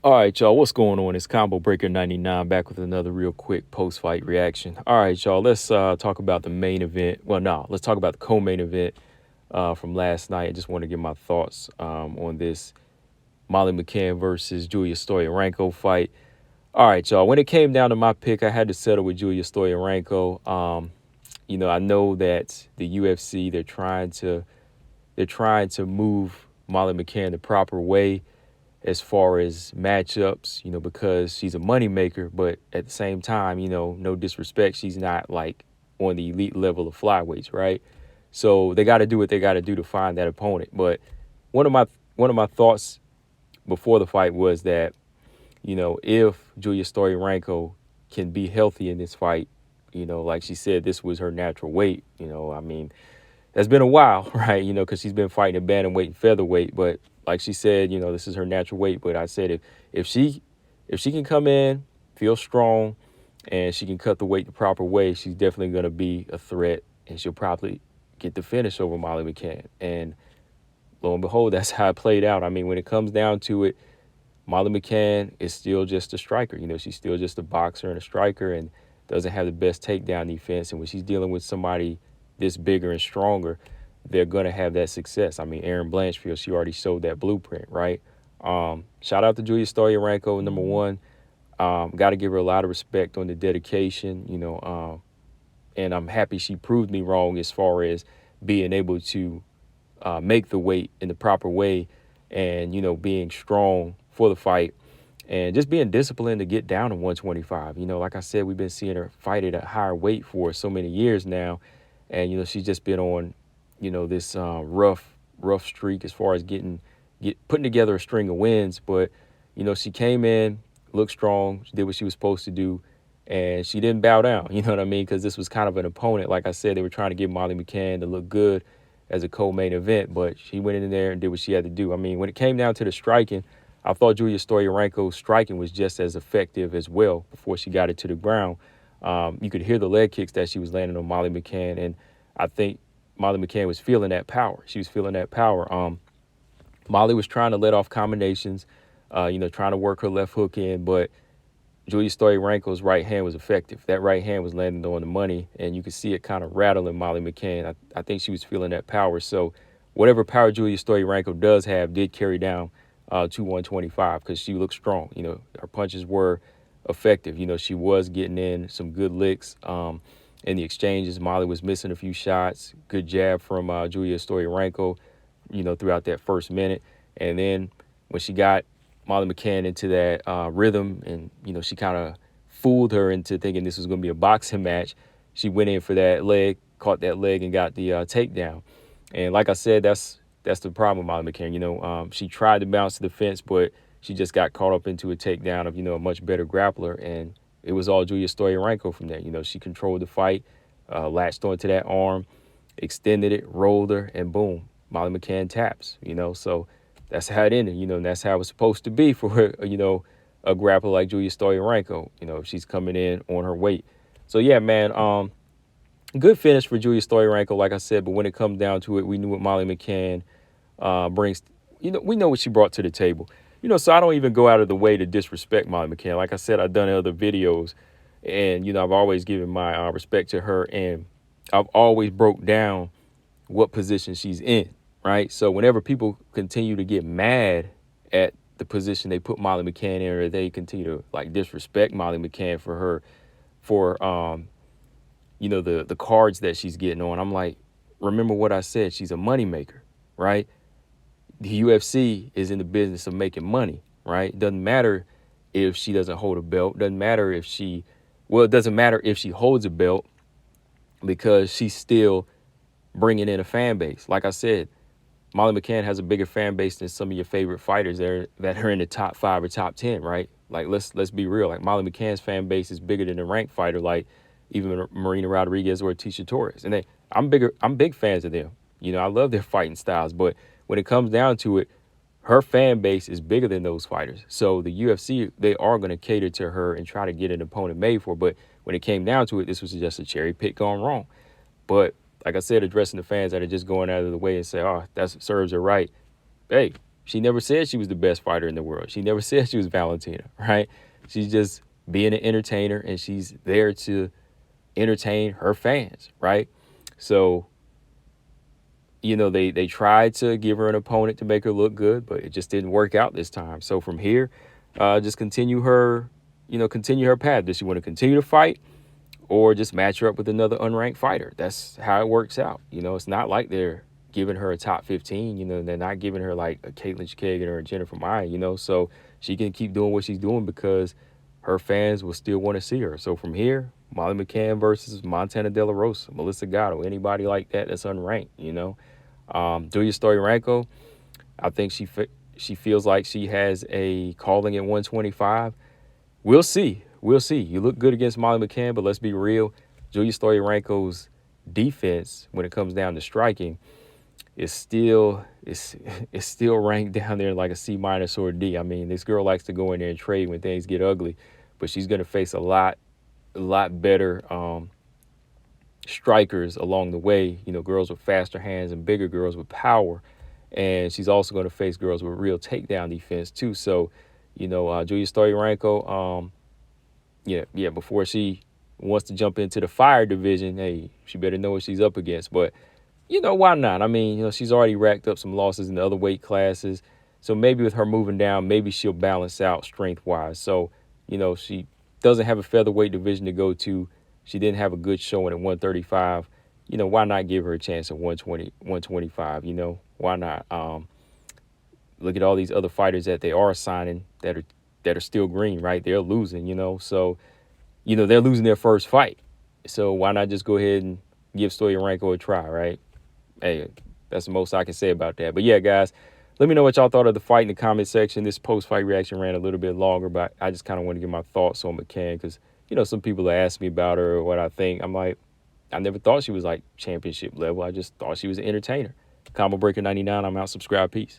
All right, y'all, what's going on? It's Combo Breaker 99 back with another real quick post fight reaction. All right, y'all, let's talk about the main event. Well, no, let's talk about the co main event from last night. I just want to get my thoughts on this Molly McCann versus Julija Stoliarenko fight. All right, y'all, when it came down to my pick, I had to settle with Julija Stoliarenko. I know that the UFC, they're trying to move Molly McCann the proper way as far as matchups, because she's a moneymaker, but at the same time, no disrespect, she's not like on the elite level of flyweights, right? So they got to do what they got to do to find that opponent. But one of my one of my thoughts before the fight was that, if Julia Stoliarenko can be healthy in this fight, like she said, this was her natural weight. I mean, that's been a while, right? Because she's been fighting at bantamweight and featherweight. But like she said, this is her natural weight. But I said if she if she can come in, feel strong, and she can cut the weight the proper way, she's definitely going to be a threat, and she'll probably get the finish over Molly McCann. And lo and behold, that's how it played out. I mean, when it comes down to it, Molly McCann is still just a striker. She's still just a boxer and a striker, and doesn't have the best takedown defense. And when she's dealing with somebody this bigger and stronger, they're gonna have that success. I mean, Aaron Blanchfield, she already showed that blueprint, right? Shout out to Julia Stoliarenko, number one. Got to give her a lot of respect on the dedication, and I'm happy she proved me wrong as far as being able to make the weight in the proper way, and being strong for the fight, and just being disciplined to get down to 125. Like I said, we've been seeing her fight at a higher weight for so many years now, and she's just been on this rough streak as far as putting together a string of wins. But she came in, looked strong, she did what she was supposed to do, and she didn't bow down. You know what I mean? Because this was kind of an opponent. Like I said, they were trying to get Molly McCann to look good as a co-main event, but she went in there and did what she had to do. I mean, when it came down to the striking, I thought Julia Stoliarenko's striking was just as effective as well before she got it to the ground. You could hear the leg kicks that she was landing on Molly McCann, and I think Molly McCann was feeling that power. She was feeling that power. Molly was trying to let off combinations, trying to work her left hook in, but Julia Stoliarenko's right hand was effective. That right hand was landing on the money, and you could see it kind of rattling Molly McCann. I think she was feeling that power. So whatever power Julia Stoliarenko does have did carry down to 125, because she looked strong. Her punches were effective. She was getting in some good licks in the exchanges. Molly was missing a few shots. Good jab from Julia Stoliarenko, throughout that first minute. And then when she got Molly McCann into that rhythm, and she kind of fooled her into thinking this was going to be a boxing match, she went in for that leg, caught that leg, and got the takedown. And like I said, that's the problem with Molly McCann. She tried to bounce to the fence, but she just got caught up into a takedown of a much better grappler, and it was all Julia Stoliarenko from there. She controlled the fight, latched onto that arm, extended it, rolled her, and boom, Molly McCann taps. So that's how it ended, and that's how it was supposed to be for, a grappler like Julia Stoliarenko, if she's coming in on her weight. So, yeah, man, good finish for Julia Stoliarenko, like I said, but when it comes down to it, we knew what Molly McCann brings. We know what she brought to the table. So I don't even go out of the way to disrespect Molly McCann. Like I said, I've done other videos, and, I've always given my respect to her, and I've always broke down what position she's in. Right. So whenever people continue to get mad at the position they put Molly McCann in, or they continue to like disrespect Molly McCann for the cards that she's getting on, I'm like, remember what I said. She's a moneymaker. Right. The UFC is in the business of making money. Right. It doesn't matter if she doesn't hold a belt. It doesn't matter if she holds a belt, because she's still bringing in a fan base. Like I said, Molly McCann has a bigger fan base than some of your favorite fighters that are in the top 5 or top 10, right? Like, let's be real. Like, Molly McCann's fan base is bigger than a ranked fighter like even Marina Rodriguez or Tisha Torres. And I'm big fans of them. I love their fighting styles. But when it comes down to it, her fan base is bigger than those fighters. So the UFC, they are going to cater to her and try to get an opponent made for her. But when it came down to it, this was just a cherry pick gone wrong. But like I said, addressing the fans that are just going out of the way and say, oh, that serves her right. Hey, She never said she was the best fighter in the world. She never said she was Valentina, right? She's just being an entertainer, and she's there to entertain her fans, right? So, they tried to give her an opponent to make her look good, but it just didn't work out this time. So from here, just continue her path. Does she want to continue to fight, or just match her up with another unranked fighter? That's how it works out. It's not like they're giving her a top 15. They're not giving her like a Caitlin Chikagan or a Jennifer Maia, so she can keep doing what she's doing because her fans will still want to see her. So from here, Molly McCann versus Montana De La Rosa, Melissa Gatto, anybody like that's unranked, Julija Stoliarenko, I think she feels like she has a calling at 125. We'll see. You look good against Molly McCann, but let's be real. Julija Stoliarenko's defense, when it comes down to striking, is still ranked down there like a C- or a D. I mean, this girl likes to go in there and trade when things get ugly, but she's going to face a lot better strikers along the way. Girls with faster hands and bigger girls with power, and she's also going to face girls with real takedown defense too. So, Julija Stoliarenko, before she wants to jump into the fire division, hey, she better know what she's up against. But, why not? I mean, she's already racked up some losses in the other weight classes. So maybe with her moving down, maybe she'll balance out strength-wise. So, she doesn't have a featherweight division to go to. She didn't have a good showing at 135. Why not give her a chance at 120, 125? Why not? Look at all these other fighters that they are signing that are still green, right? They're losing, So, they're losing their first fight. So why not just go ahead and give Stoliarenko a try, right? Hey, that's the most I can say about that. But yeah, guys, let me know what y'all thought of the fight in the comment section. This post-fight reaction ran a little bit longer, but I just kind of want to get my thoughts on McCann because, some people ask me about her or what I think. I'm like, I never thought she was like championship level. I just thought she was an entertainer. Combo Breaker 99, I'm out. Subscribe. Peace.